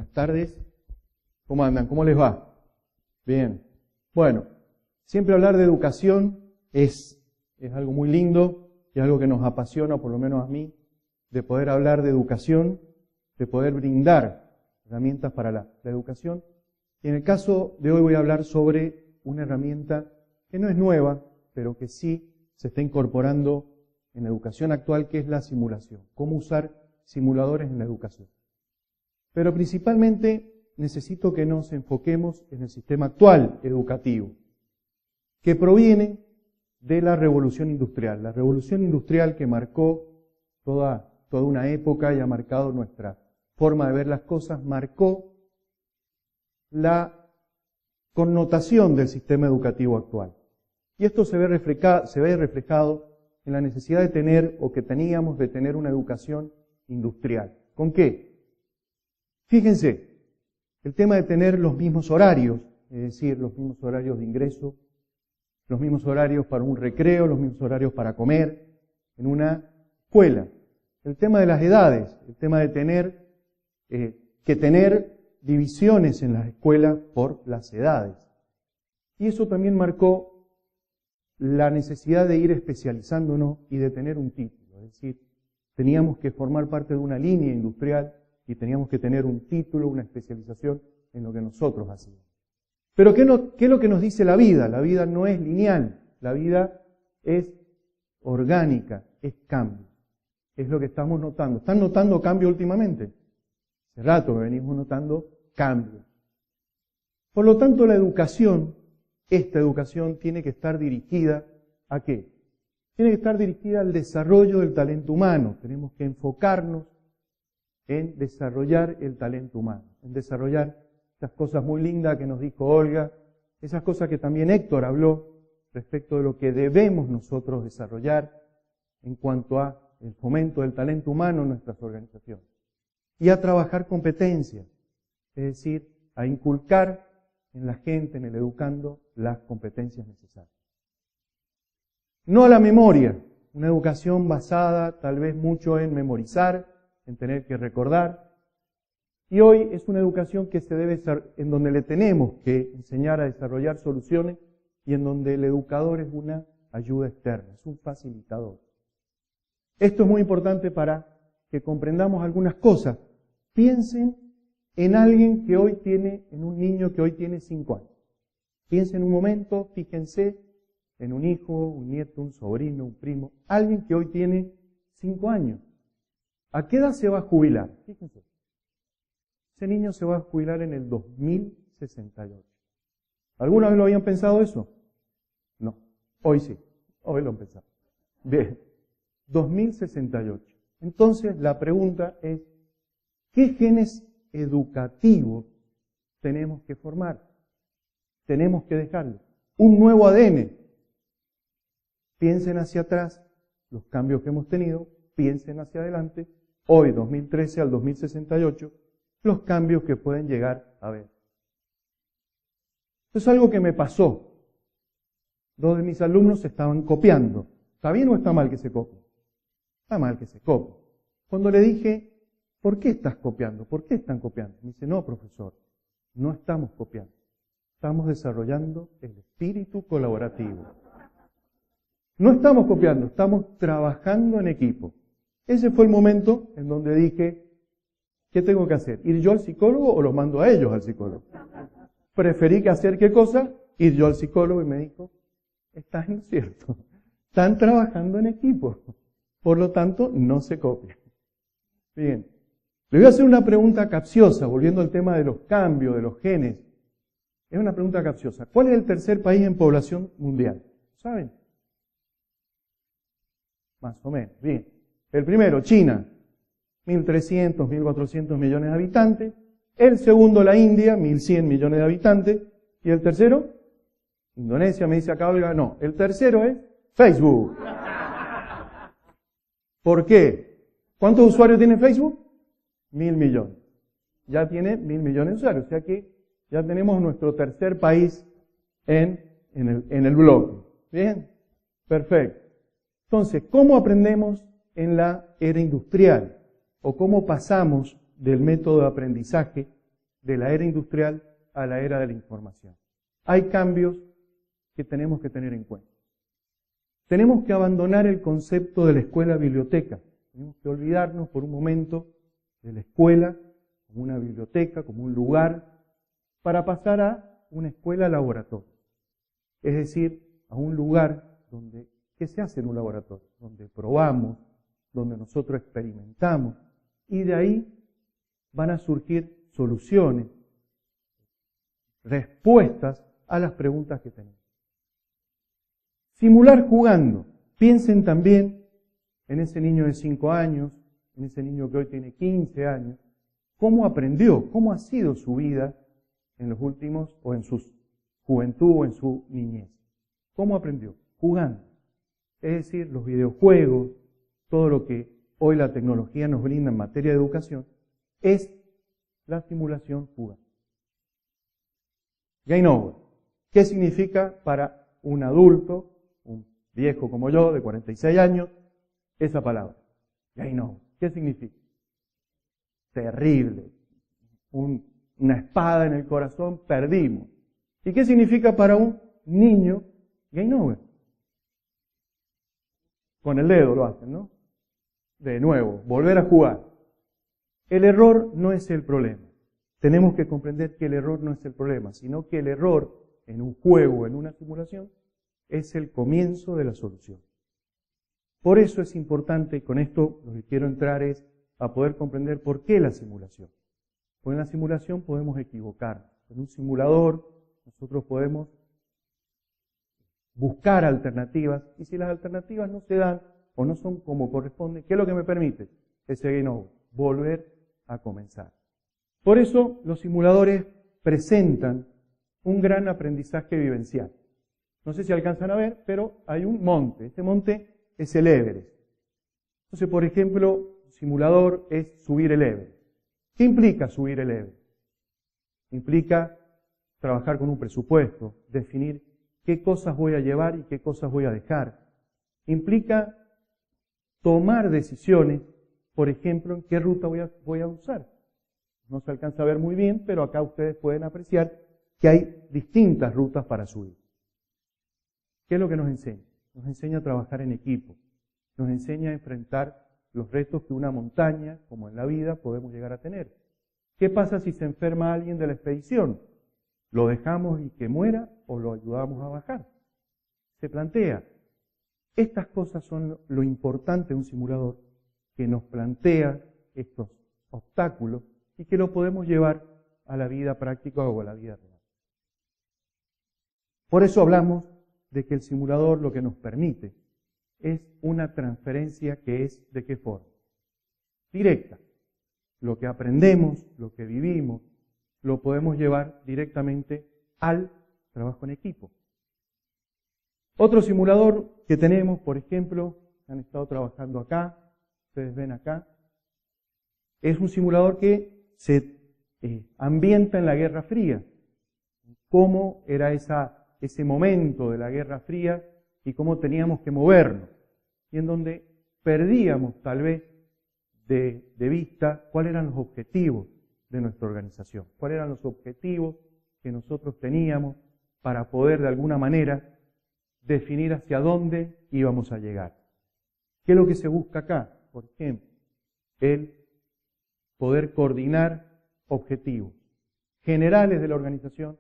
Buenas tardes. ¿Cómo andan? ¿Cómo les va? Bien. Bueno, siempre hablar de educación es algo muy lindo y algo que nos apasiona, por lo menos a mí, de poder hablar de educación, de poder brindar herramientas para la educación. Y en el caso de hoy voy a hablar sobre una herramienta que no es nueva, pero que sí se está incorporando en la educación actual, que es la simulación. Cómo usar simuladores en la educación. Pero principalmente necesito que nos enfoquemos en el sistema actual educativo, que proviene de la revolución industrial. La revolución industrial que marcó toda una época y ha marcado nuestra forma de ver las cosas, marcó la connotación del sistema educativo actual. Y esto se ve reflejado en la necesidad de tener, o que teníamos de tener, una educación industrial. ¿Con qué? Fíjense, el tema de tener los mismos horarios, es decir, los mismos horarios de ingreso, los mismos horarios para un recreo, los mismos horarios para comer en una escuela. El tema de las edades, el tema de tener divisiones en las escuelas por las edades. Y eso también marcó la necesidad de ir especializándonos y de tener un título. Es decir, teníamos que formar parte de una línea industrial y teníamos que tener un título, una especialización en lo que nosotros hacíamos. Pero ¿qué es lo que nos dice la vida? La vida no es lineal, la vida es orgánica, es cambio. Es lo que estamos notando. ¿Están notando cambio últimamente? Hace rato que venimos notando cambio. Por lo tanto, la educación, esta educación, tiene que estar dirigida ¿a qué? Tiene que estar dirigida al desarrollo del talento humano. Tenemos que enfocarnos en desarrollar el talento humano, en desarrollar esas cosas muy lindas que nos dijo Olga, esas cosas que también Héctor habló respecto de lo que debemos nosotros desarrollar en cuanto a el fomento del talento humano en nuestras organizaciones. Y a trabajar competencias, es decir, a inculcar en la gente, en el educando, las competencias necesarias. No a la memoria, una educación basada tal vez mucho en memorizar, en tener que recordar. Y hoy es una educación que en donde le tenemos que enseñar a desarrollar soluciones y en donde el educador es una ayuda externa, es un facilitador. Esto es muy importante para que comprendamos algunas cosas. Piensen en alguien que hoy en un niño que hoy tiene 5 años. Piensen un momento, fíjense en un hijo, un nieto, un sobrino, un primo, alguien que hoy tiene 5 años. ¿A qué edad se va a jubilar? Fíjense. Ese niño se va a jubilar en el 2068. ¿Alguna vez lo habían pensado eso? No. Hoy sí. Hoy lo han pensado. Bien. 2068. Entonces, la pregunta es, ¿qué genes educativos tenemos que formar? Tenemos que dejarle un nuevo ADN. Piensen hacia atrás los cambios que hemos tenido, piensen hacia adelante, hoy 2013 al 2068, los cambios que pueden llegar a ver. Eso es algo que me pasó. 2 de mis alumnos se estaban copiando. ¿Está bien o está mal que se copien? Está mal que se copien. Cuando le dije, ¿por qué estás copiando? ¿Por qué están copiando? Me dice, no, profesor, no estamos copiando. Estamos desarrollando el espíritu colaborativo. No estamos copiando, estamos trabajando en equipo. Ese fue el momento en donde dije, ¿qué tengo que hacer? ¿Ir yo al psicólogo o los mando a ellos al psicólogo? Preferí que hacer qué cosa, ir yo al psicólogo y me dijo, estás en lo cierto, están trabajando en equipo. Por lo tanto, no se copia. Bien. Le voy a hacer una pregunta capciosa, volviendo al tema de los cambios, de los genes. Es una pregunta capciosa. ¿Cuál es el tercer país en población mundial? ¿Saben? Más o menos. Bien. El primero, China. 1.300, 1.400 millones de habitantes. El segundo, la India. 1.100 millones de habitantes. Y el tercero, Indonesia, me dice acá Olga. No, el tercero es Facebook. ¿Por qué? ¿Cuántos usuarios tiene Facebook? 1.000 millones. Ya tiene 1.000 millones de usuarios. O sea que ya tenemos nuestro tercer país en el bloque. ¿Bien? Perfecto. Entonces, ¿cómo aprendemos en la era industrial? ¿O cómo pasamos del método de aprendizaje de la era industrial a la era de la información. Hay cambios que tenemos que tener en cuenta. Tenemos que abandonar el concepto de la escuela-biblioteca. Tenemos que olvidarnos por un momento de la escuela como una biblioteca, como un lugar, para pasar a una escuela-laboratorio. Es decir, a un lugar donde, ¿qué se hace en un laboratorio? Donde probamos, donde nosotros experimentamos, y de ahí van a surgir soluciones, respuestas a las preguntas que tenemos. Simular jugando. Piensen también en ese niño de 5 años, en ese niño que hoy tiene 15 años, cómo aprendió, cómo ha sido su vida en los últimos, o en su juventud o en su niñez. ¿Cómo aprendió? Jugando. Es decir, los videojuegos, todo lo que hoy la tecnología nos brinda en materia de educación, es la simulación jugando. Game over. ¿Qué significa para un adulto, un viejo como yo, de 46 años, esa palabra? Game over. ¿Qué significa? Terrible. Una espada en el corazón, perdimos. ¿Y qué significa para un niño? Game over. Con el dedo lo hacen, ¿no? De nuevo, volver a jugar. El error no es el problema. Tenemos que comprender que el error no es el problema, sino que el error en un juego, en una simulación, es el comienzo de la solución. Por eso es importante, y con esto lo que quiero entrar es a poder comprender por qué la simulación. Porque en la simulación podemos equivocarnos. En un simulador nosotros podemos buscar alternativas, y si las alternativas no se dan o no son como corresponde, ¿qué es lo que me permite? Ese game over, volver a comenzar. Por eso los simuladores presentan un gran aprendizaje vivencial. No sé si alcanzan a ver, pero hay un monte. Este monte es el Everest. Entonces, por ejemplo, simulador es subir el Everest. ¿Qué implica subir el Everest? Implica trabajar con un presupuesto, definir qué cosas voy a llevar y qué cosas voy a dejar. Implica tomar decisiones, por ejemplo, en qué ruta voy a usar. No se alcanza a ver muy bien, pero acá ustedes pueden apreciar que hay distintas rutas para subir. ¿Qué es lo que nos enseña? Nos enseña a trabajar en equipo. Nos enseña a enfrentar los retos que una montaña, como en la vida, podemos llegar a tener. ¿Qué pasa si se enferma alguien de la expedición? ¿Lo dejamos y que muera o lo ayudamos a bajar? Se plantea. Estas cosas son lo importante de un simulador, que nos plantea estos obstáculos y que lo podemos llevar a la vida práctica o a la vida real. Por eso hablamos de que el simulador lo que nos permite es una transferencia que es ¿de qué forma? Directa. Lo que aprendemos, lo que vivimos, lo podemos llevar directamente al trabajo en equipo. Otro simulador que tenemos, por ejemplo, han estado trabajando acá, ustedes ven acá, es un simulador que se ambienta en la Guerra Fría. Cómo era ese momento de la Guerra Fría y cómo teníamos que movernos. Y en donde perdíamos tal vez de vista cuáles eran los objetivos de nuestra organización, cuáles eran los objetivos que nosotros teníamos para poder de alguna manera definir hacia dónde íbamos a llegar. ¿Qué es lo que se busca acá? Por ejemplo, el poder coordinar objetivos generales de la organización,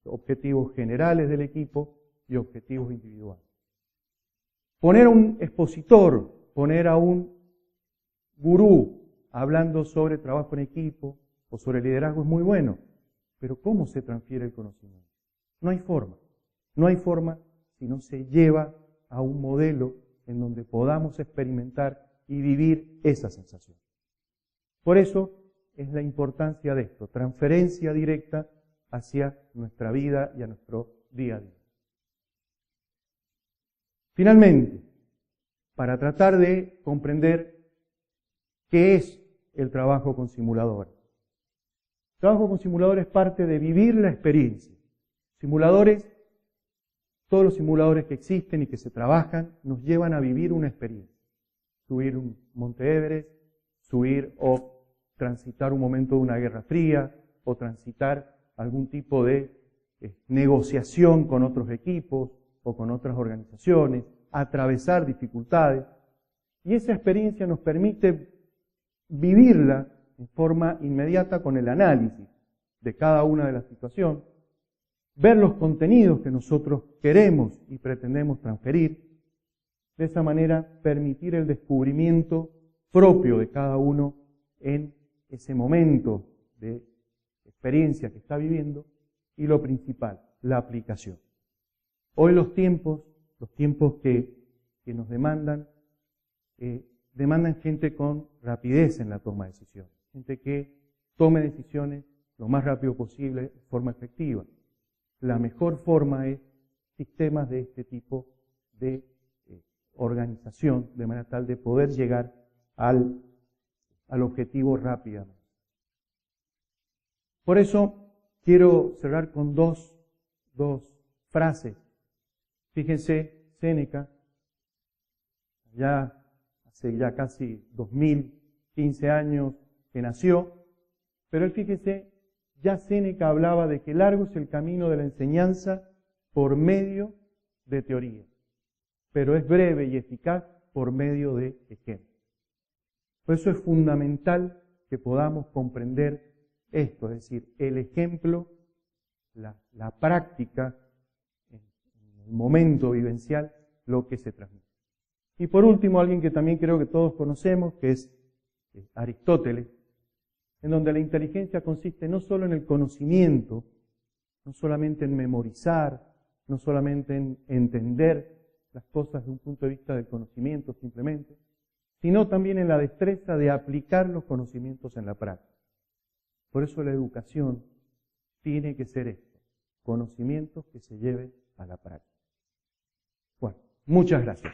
objetivos generales del equipo y objetivos individuales. Poner a un expositor, poner a un gurú hablando sobre trabajo en equipo o sobre liderazgo es muy bueno, pero ¿cómo se transfiere el conocimiento? No hay forma. No hay forma si no se lleva a un modelo en donde podamos experimentar y vivir esa sensación. Por eso es la importancia de esto, transferencia directa hacia nuestra vida y a nuestro día a día. Finalmente, para tratar de comprender qué es el trabajo con simuladores. El trabajo con simuladores es parte de vivir la experiencia. Simuladores, todos los simuladores que existen y que se trabajan, nos llevan a vivir una experiencia. Subir un Monte Everest, subir o transitar un momento de una guerra fría, o transitar algún tipo de negociación con otros equipos o con otras organizaciones, atravesar dificultades. Y esa experiencia nos permite vivirla en forma inmediata con el análisis de cada una de las situaciones, ver los contenidos que nosotros queremos y pretendemos transferir, de esa manera permitir el descubrimiento propio de cada uno en ese momento de experiencia que está viviendo y lo principal, la aplicación. Hoy los tiempos que nos demandan gente con rapidez en la toma de decisiones, gente que tome decisiones lo más rápido posible de forma efectiva. La mejor forma es sistemas de este tipo de organización, de manera tal de poder llegar al objetivo rápidamente. Por eso quiero cerrar con dos frases. Fíjense, Séneca, hace casi 2015 años que nació, pero él, fíjese, ya Séneca hablaba de que largo es el camino de la enseñanza por medio de teoría, pero es breve y eficaz por medio de ejemplos. Por eso es fundamental que podamos comprender esto, es decir, el ejemplo, la práctica, en el momento vivencial, lo que se transmite. Y por último, alguien que también creo que todos conocemos, que es Aristóteles, en donde la inteligencia consiste no solo en el conocimiento, no solamente en memorizar, no solamente en entender las cosas de un punto de vista del conocimiento simplemente, sino también en la destreza de aplicar los conocimientos en la práctica. Por eso la educación tiene que ser esto, conocimientos que se lleven a la práctica. Bueno, muchas gracias.